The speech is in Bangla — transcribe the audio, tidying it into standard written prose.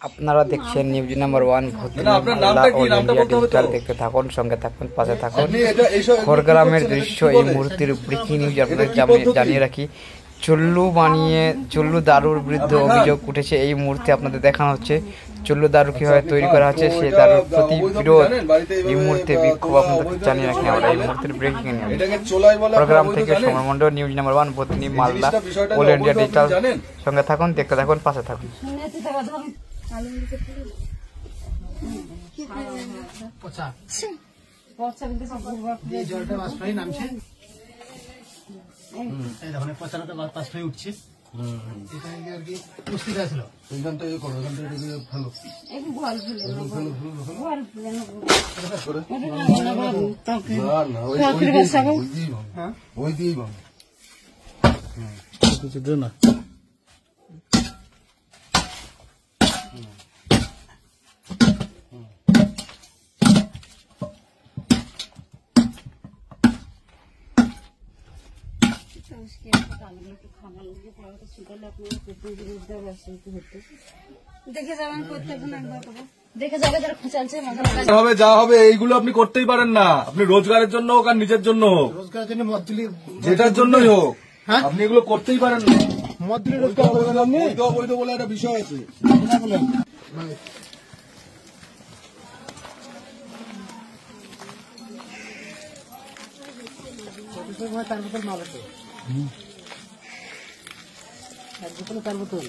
আপনারা দেখছেন নিউজ নাম্বার 1 ভূতনি মালদা অল ইন্ডিয়া ডিজিটাল। দেখতে থাকুন, সঙ্গে থাকুন, পাশে থাকুন। খড়গ্রামের দৃশ্য, এই মুহূর্তের ব্রেকিং নিউজ আপনাদের জানিয়ে রাখি। চুল্লু দারুর বিরুদ্ধে অভিযোগ উঠেছে। এই মুহূর্তে আপনাদের দেখানো হচ্ছে চুল্লু দারু কিভাবে তৈরি করা হচ্ছে, সে দারুর প্রতি বিরোধ এই মুহূর্তে বিক্ষোভ আপনাদের জানিয়ে রাখি আমরা। এই মুহূর্তের ব্রেকিং নিউজ খড়গ্রাম থেকে সমর মণ্ডল, নিউজ নাম্বার 1 ভূতনি মালদা অল ইন্ডিয়া ডিজিটাল। সঙ্গে থাকুন, দেখতে থাকুন, পাশে থাকুন। যা হবে এইগুলো আপনি করতেই পারেন না। আপনি রোজগারের জন্য হোক আর নিজের জন্য হোক, যেটার জন্যই হোক, আপনি এগুলো করতেই পারেন না। মদ দিলে রোজগার করবেন আপনি, অবৈধ বলে একটা বিষয় আছে। তার বোতল মাল আছে, এক বোতলে 4 বোতল।